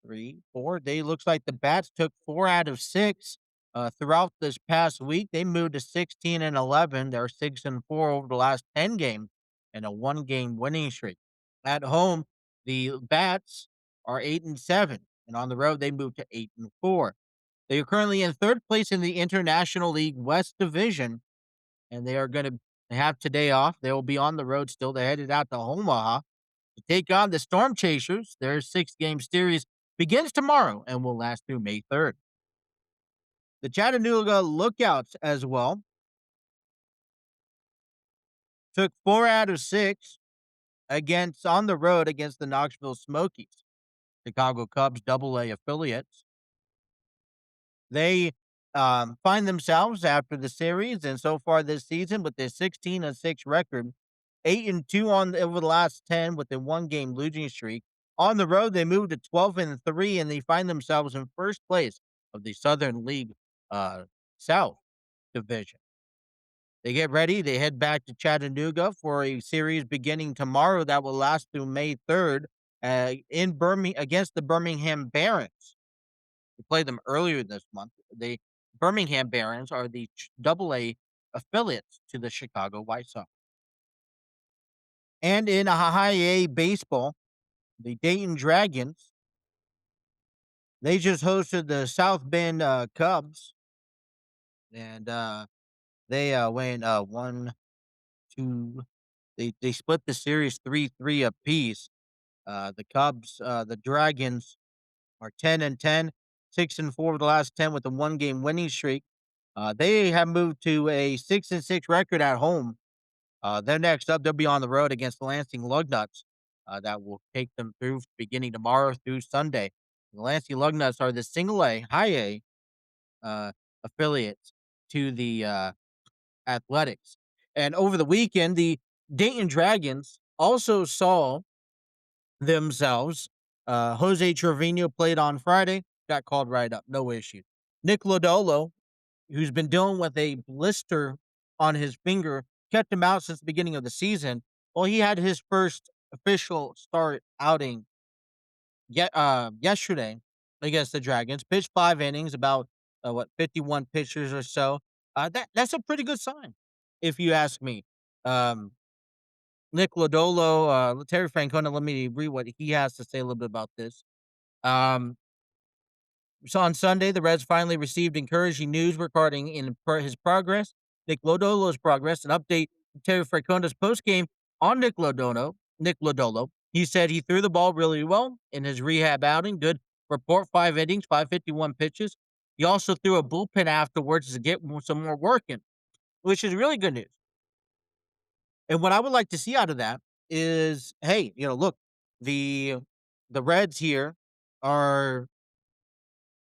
3, 4. They looks like the Bats took 4 out of 6 throughout this past week. They moved to 16 and 11. They're 6 and 4 over the last 10 games and a one-game winning streak. At home, the Bats are 8 and 7, and on the road they moved to 8 and 4. They are currently in third place in the International League West Division, and they are going to have today off. They will be on the road still. They're headed out to Omaha to take on the Storm Chasers. Their six-game series begins tomorrow and will last through May 3rd. The Chattanooga Lookouts as well took 4 out of 6 against on the road against the Knoxville Smokies, Chicago Cubs AA affiliates. They find themselves after the series and so far this season with their 16-6 record, 8-2 on over the last 10 with a one-game losing streak. On the road, they moved to 12-3, and they find themselves in first place of the Southern League South Division. They get ready. They head back to Chattanooga for a series beginning tomorrow that will last through May 3rd in Birmingham against the Birmingham Barons. We played them earlier this month. The Birmingham Barons are the AA affiliates to the Chicago White Sox. And in high A baseball, the Dayton Dragons, they just hosted the South Bend Cubs, and they went 1, 2. They split the series 3-3 apiece. The Dragons are 10-10, 6-4 of the last 10 with a one-game winning streak. They have moved to a 6-6 record at home. They're next up. They'll be on the road against the Lansing Lugnuts. That will take them through beginning tomorrow through Sunday. The Lansing Lugnuts are the single A, high A affiliates to the Athletics. And over the weekend, the Dayton Dragons also saw themselves. Jose Trevino played on Friday, got called right up, no issue. Nick Lodolo, who's been dealing with a blister on his finger, kept him out since the beginning of the season. Well, he had his first official start outing yesterday against the Dragons. Pitched 5 innings, about 51 pitchers or so. That's a pretty good sign, if you ask me. Um, Nick Lodolo, Terry Francona. Let me read what he has to say a little bit about this. Um, So on Sunday, the Reds finally received encouraging news regarding his progress, Nick Lodolo's progress. An update from Terry Fraconda's postgame on Nick Lodolo. He said he threw the ball really well in his rehab outing. Good report, 5 innings, 551 pitches. He also threw a bullpen afterwards to get some more work in, which is really good news. And what I would like to see out of that is, hey, look, the Reds here are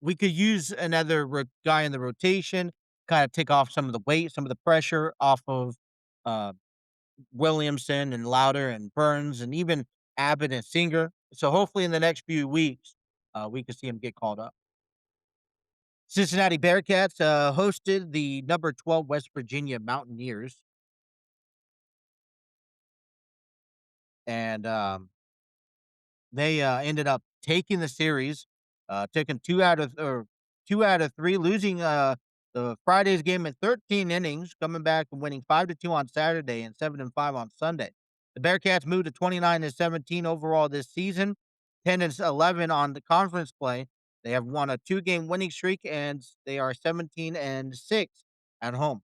we could use another guy in the rotation, kind of take off some of the weight, some of the pressure off of uh, Williamson and Louder and Burns and even Abbott and Singer. So hopefully in the next few weeks, we could see him get called up. Cincinnati Bearcats hosted the number 12 West Virginia Mountaineers. And they ended up taking the series, taking 2 out of 3, losing the Friday's game in 13 innings, coming back and winning 5-2 on Saturday and 7-5 on Sunday. The Bearcats moved to 29-17 overall this season, 10-11 on the conference play. They have won a 2-game winning streak, and they are 17-6 at home.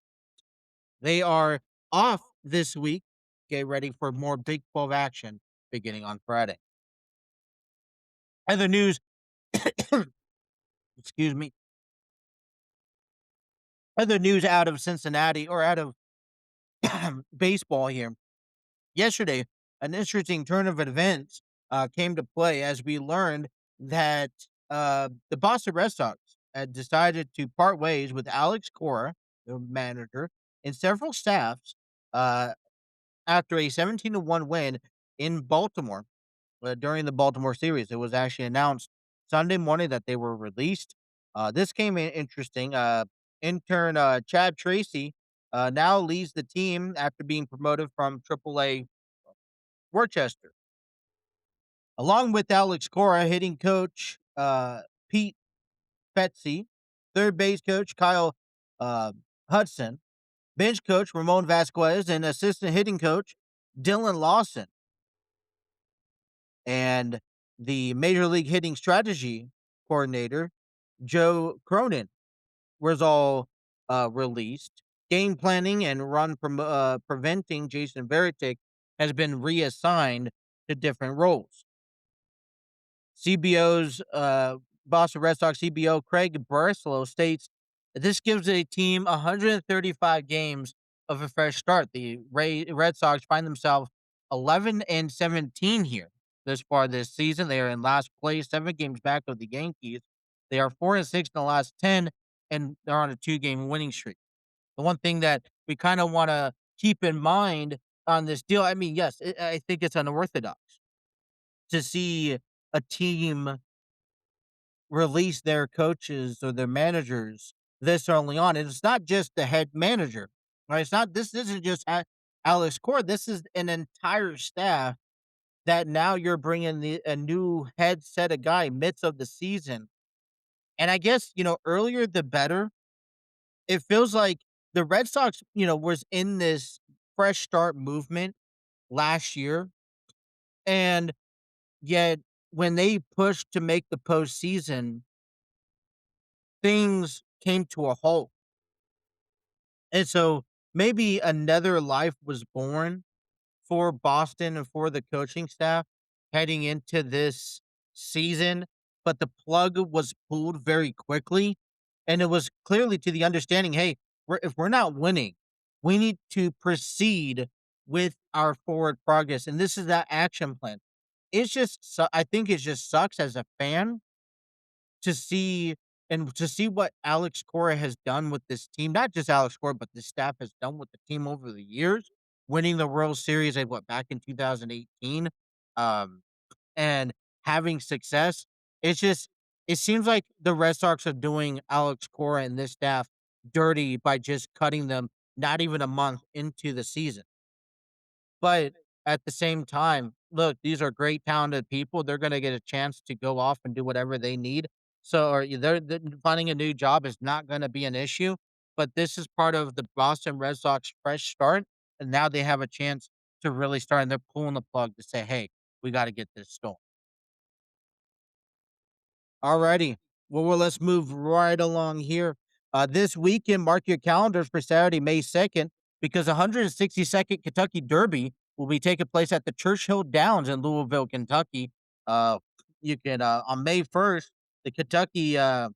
They are off this week. Get ready for more Big 12 action beginning on Friday. Other news excuse me, other news out of Cincinnati or out of baseball here. Yesterday, an interesting turn of events came to play as we learned that the Boston Red Sox had decided to part ways with Alex Cora, the manager, and several staffs uh, after a 17-1 win in Baltimore during the Baltimore series. It was actually announced Sunday morning that they were released. This came in interesting. Intern Chad Tracy now leads the team after being promoted from AAA Worcester, along with Alex Cora, hitting coach Pete Fetzi, third base coach Kyle uh, Hudson, bench coach Ramon Vasquez, and assistant hitting coach Dylan Lawson. And the Major League Hitting Strategy coordinator, Joe Cronin, was all released. Game planning and preventing Jason Veritek has been reassigned to different roles. CBO's Boston Red Sox CBO Craig Breslow states that this gives a team 135 games of a fresh start. The Red Sox find themselves 11-17 here this far this season. They are in last place, 7 games back of the Yankees. They are 4-6 in the last 10, and they're on a 2-game winning streak. The one thing that we kind of want to keep in mind on this deal, I mean, yes, I think it's unorthodox to see a team release their coaches or their managers this early on. And it's not just the head manager, right? It's not. This isn't just Alex Core. This is an entire staff that now you're bringing a new head set of guy midst of the season. And I guess earlier the better. It feels like the Red Sox, was in this fresh start movement last year, and yet when they pushed to make the postseason, things came to a halt. And so maybe another life was born for Boston and for the coaching staff heading into this season, but the plug was pulled very quickly. And it was clearly to the understanding, hey, if we're not winning, we need to proceed with our forward progress. And this is that action plan. I think it just sucks as a fan to see to see what Alex Cora has done with this team, not just Alex Cora, but the staff has done with the team over the years, winning the World Series at back in 2018, um, and having success. It seems like the Red Sox are doing Alex Cora and this staff dirty by just cutting them not even a month into the season. But at the same time, look, these are great talented people. They're gonna get a chance to go off and do whatever they need. So, or they're finding a new job is not gonna be an issue. But this is part of the Boston Red Sox fresh start, and now they have a chance to really start, and they're pulling the plug to say, "Hey, we got to get this going." Alrighty. Well, let's move right along here. This weekend, mark your calendars for Saturday, May 2nd, because 162nd Kentucky Derby will be taking place at the Churchill Downs in Louisville, Kentucky. Uh, you can on May 1st, the Kentucky the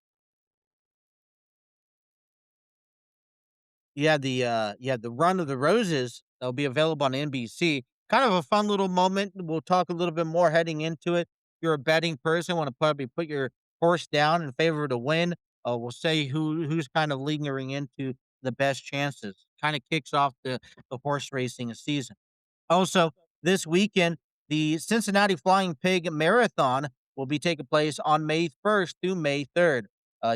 Run of the Roses that'll be available on NBC. Kind of a fun little moment. We'll talk a little bit more heading into it. If you're a betting person, want to probably put your horse down in favor to win. We'll say who's kind of leading into the best chances. Kind of kicks off the horse racing season. Also, this weekend, the Cincinnati Flying Pig Marathon will be taking place on May 1st through May 3rd.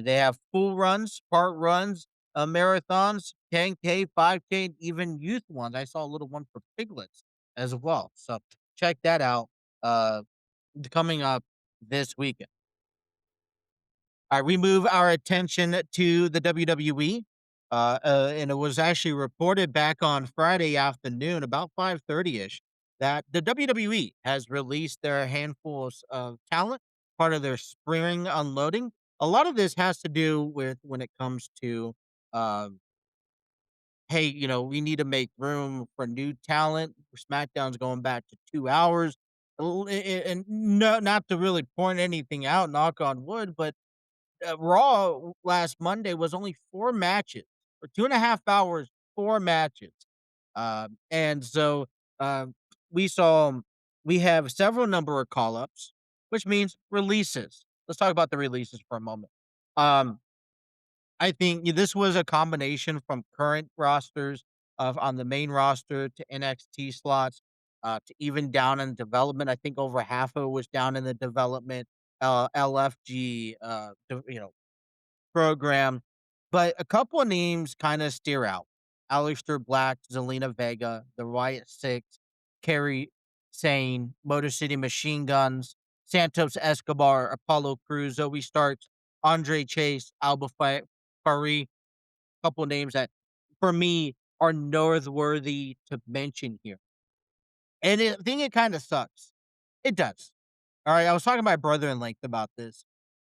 They have full runs, part runs, marathons, 10K, 5K, and even youth ones. I saw a little one for piglets as well. So check that out coming up this weekend. All right, we move our attention to the WWE. And it was actually reported back on Friday afternoon, about 5:30 ish, that the WWE has released their handfuls of talent, part of their spring unloading. A lot of this has to do with when it comes to, um, hey, we need to make room for new talent. SmackDown's going back to 2 hours. And no, not to really point anything out, knock on wood, but Raw last Monday was only 4 matches, or 2.5 hours, 4 matches. And so, um, we saw we have several number of call-ups, which means releases. Let's talk about the releases for a moment. Um, I think this was a combination from current rosters of on the main roster to NXT slots, to even down in development. I think over half of it was down in the development, LFG, program, but a couple of names kinda steer out. Aleister Black, Zelina Vega, the Riot Six, Kerry Sane, Motor City Machine Guns, Santos Escobar, Apollo Crews, Zoe Starks, Andre Chase, Alba Fari, couple names that, for me, are noteworthy to mention here. And I think it kinda sucks. It does. Alright, I was talking to my brother in length about this.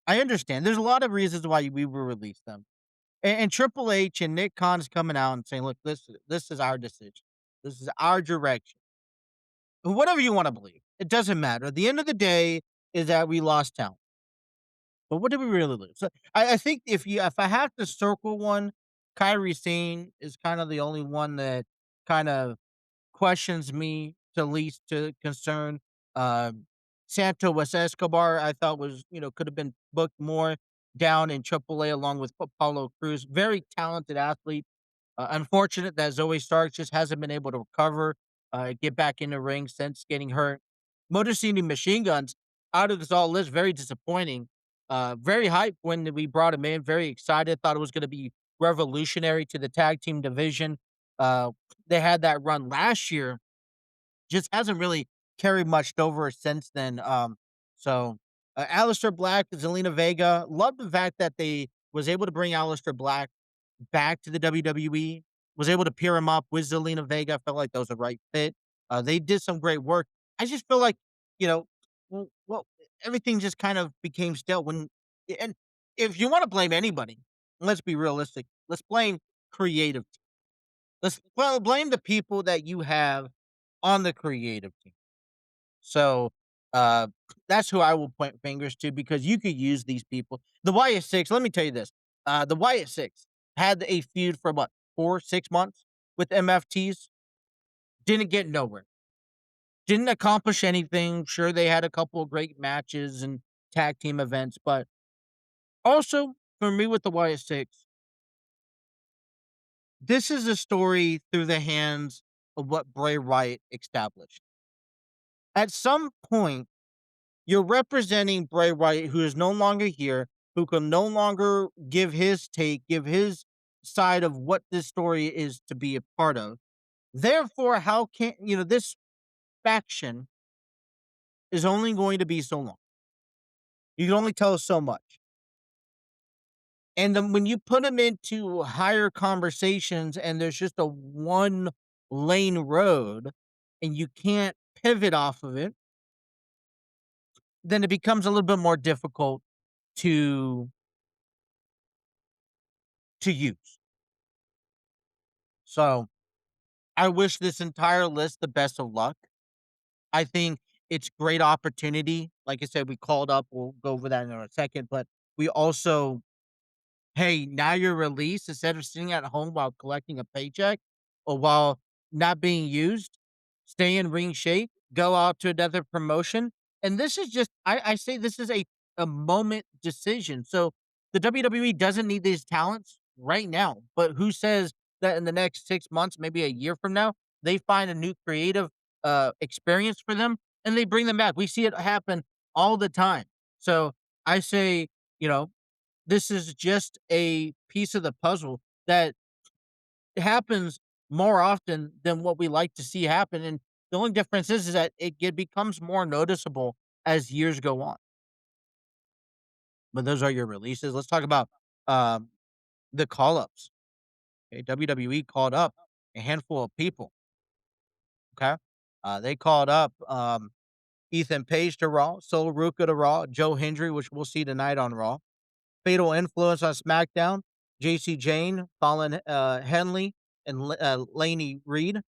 I understand. There's a lot of reasons why we will release them. And Triple H and Nick Khan's coming out and saying, "Look, this is our decision. This is our direction." Whatever you wanna believe, it doesn't matter. At the end of the day is that we lost talent. But what did we really lose? So, I think if I have to circle one, Kyrie Sane is kind of the only one that kind of questions me to least to concern. Santos Escobar, I thought was, could have been booked more down in AAA along with Paulo Cruz. Very talented athlete. Unfortunate that Zoe Stark just hasn't been able to recover, get back in the ring since getting hurt. Motor City Machine Guns, out of this all list, very disappointing. Very hyped when we brought him in. Very excited. Thought it was going to be revolutionary to the tag team division. Uh, they had that run last year, just hasn't really carried much over since then. Aleister Black, Zelina Vega, love the fact that they was able to bring Aleister Black back to the WWE, was able to pair him up with Zelina Vega. Felt like that was a right fit. They did some great work. I just feel like, you know, well, everything just kind of became stale when, and if you want to blame anybody, let's be realistic. Let's blame creative. Blame the people that you have on the creative team. So, uh, that's who I will point fingers to because you could use these people. The Wyatt Six, let me tell you this. The Wyatt Six had a feud for what, 4, 6 months with MFTs, didn't get nowhere. Didn't accomplish anything. Sure, they had a couple of great matches and tag team events, but also for me with the Wyatt Six, this is a story through the hands of what Bray Wyatt established. At some point, you're representing Bray Wyatt, who is no longer here, who can no longer give his take, give his side of what this story is to be a part of. Therefore, how can this faction is only going to be so long. You can only tell us so much. And then when you put them into higher conversations and there's just a one lane road and you can't pivot off of it, then it becomes a little bit more difficult to use. So I wish this entire list the best of luck. I think it's great opportunity. Like I said, we called up. We'll go over that in a second. But we also, hey, now you're released instead of sitting at home while collecting a paycheck or while not being used, stay in ring shape, go out to another promotion. And this is just, I say this is a moment decision. So the WWE doesn't need these talents right now. But who says that in the next 6 months, maybe a year from now, they find a new creative experience for them and they bring them back? We see it happen all the time. So I say, you know, this is just a piece of the puzzle that happens more often than what we like to see happen, and the only difference is that it becomes more noticeable as years go on. But those are your releases. Let's talk about, um, the call-ups. Okay, WWE called up a handful of people, okay? They called up, Ethan Page to Raw, Sol Ruka to Raw, Joe Hendry, which we'll see tonight on Raw. Fatal Influence on SmackDown, JC Jane, Colin, Henley, and Laney Reed,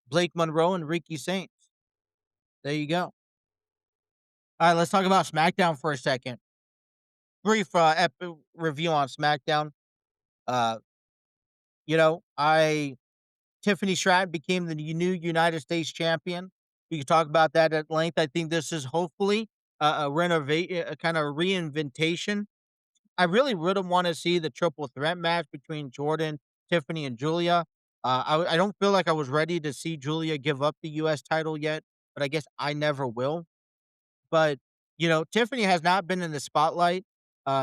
Blake Monroe, and Ricky Saints. There you go. All right, let's talk about SmackDown for a second. brief review on SmackDown. Uh, I Tiffany Stratton became the new United States champion. We can talk about that at length. I think this is hopefully a kind of reinventation. I really would have want to see the triple threat match between Jordan, Tiffany, and Julia. I don't feel like I was ready to see Julia give up the U.S. title yet, but I guess I never will. But, Tiffany has not been in the spotlight,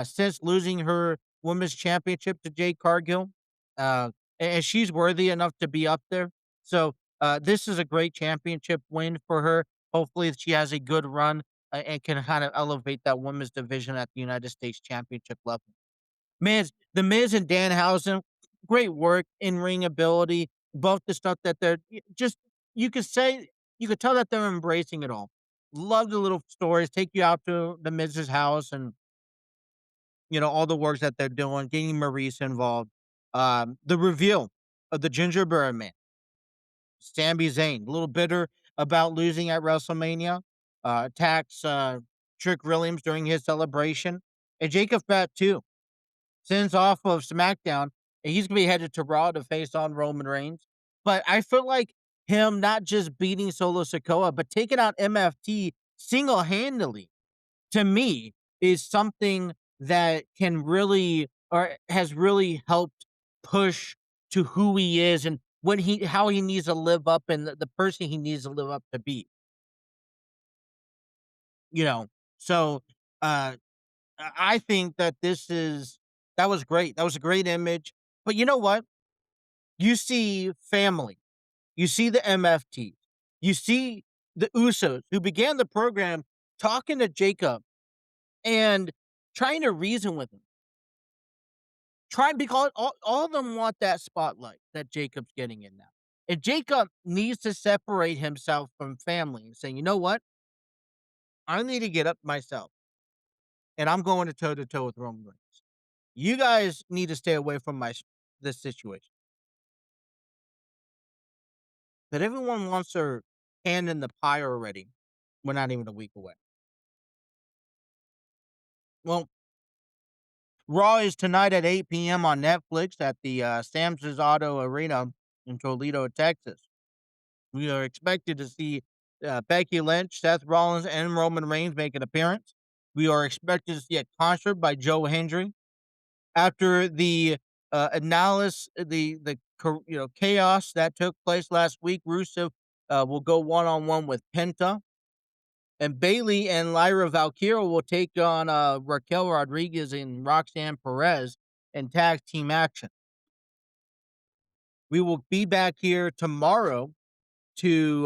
since losing her women's championship to Jade Cargill, uh, and she's worthy enough to be up there. So, this is a great championship win for her. Hopefully, she has a good run, and can kind of elevate that women's division at the United States Championship level. The Miz and Danhausen, great work, in-ring ability, both the stuff that they're just you could say you could tell that they're embracing it all. Love the little stories, take you out to the Miz's house and, all the works that they're doing, getting Maurice involved. The reveal of the Gingerbread Man, Sami Zayn, a little bitter about losing at WrestleMania, attacks Trick Williams during his celebration, and Jacob Fat too sends off of SmackDown, and he's gonna be headed to Raw to face on Roman Reigns. But I feel like him not just beating Solo Sikoa, but taking out MFT single handedly, to me, is something that can really or has really helped push to who he is and how he needs to live up and the person he needs to live up to be. You know, so uh I think that that was great. That was a great image. But you know what? You see family. You see the MFTs. You see the Usos who began the program talking to Jacob and trying to reason with him. Trying because all of them want that spotlight that Jacob's getting in now. And Jacob needs to separate himself from family and say, you know what? I need to get up myself and I'm going to toe with Roman Reigns. You guys need to stay away from this situation. But everyone wants their hand in the pie already. We're not even a week away. Well, Raw is tonight at 8 p.m. on Netflix at the Sam's Auto Arena in Toledo, Texas. We are expected to see Becky Lynch, Seth Rollins, and Roman Reigns make an appearance. We are expected to see a concert by Joe Hendry. After the analysis, chaos that took place last week, Rusev will go one-on-one with Penta. And Bailey and Lyra Valkyria will take on Raquel Rodriguez and Roxanne Perez in tag team action. We will be back here tomorrow to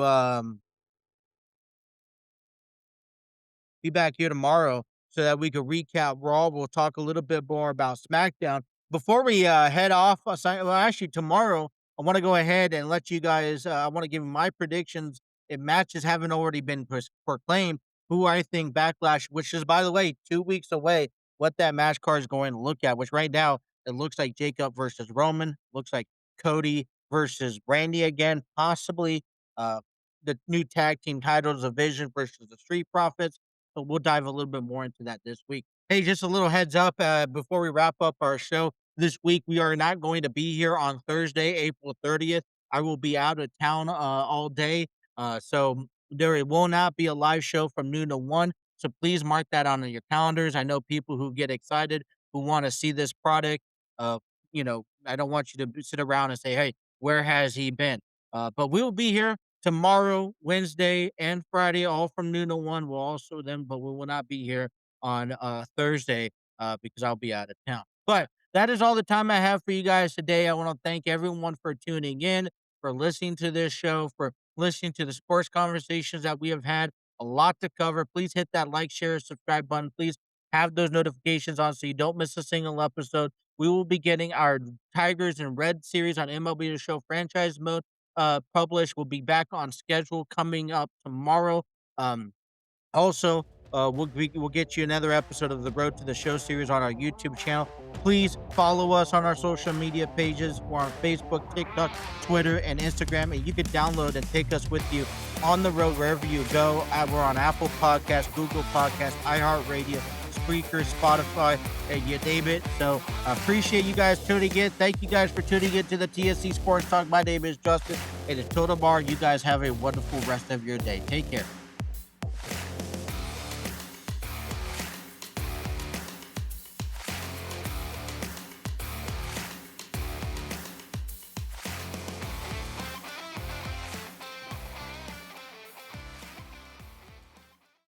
so that we can recap Raw. We'll talk a little bit more about SmackDown. Before we head off, actually tomorrow, I want to go ahead and let you guys, I want to give my predictions if matches haven't already been proclaimed, who I think Backlash, which is, by the way, 2 weeks away, what that match card is going to look at, which right now it looks like Jacob versus Roman, looks like Cody versus Brandy again, possibly the new tag team titles division versus the Street Profits. So we'll dive a little bit more into that this week. Hey, just a little heads up before we wrap up our show this week. We are not going to be here on Thursday, April 30th. I will be out of town all day. So there will not be a live show from noon to 1. So please mark that on your calendars. I know people who get excited, who want to see this product. Uh, I don't want you to sit around and say, hey, where has he been? But we will be here tomorrow, Wednesday, and Friday, all from noon to 1. But we will not be here on Thursday because I'll be out of town. But that is all the time I have for you guys today. I want to thank everyone for tuning in, for listening to this show, for listening to the sports conversations that we have had. A lot to cover. Please hit that like, share, subscribe button. Please have those notifications on so you don't miss a single episode. We will be getting our Tigers and Red series on MLB The Show franchise mode published. We'll be back on schedule coming up tomorrow. Also, we'll get you another episode of the Road to the Show series on our YouTube channel. Please follow us on our social media pages. We're on Facebook, TikTok, Twitter, and Instagram. And you can download and take us with you on the road wherever you go. We're on Apple Podcasts, Google Podcasts, iHeartRadio, Spreaker, Spotify, and you name it. So I appreciate you guys tuning in. Thank you guys for tuning in to the TNC Sports Talk. My name is Justin, and until tomorrow, you guys have a wonderful rest of your day. Take care.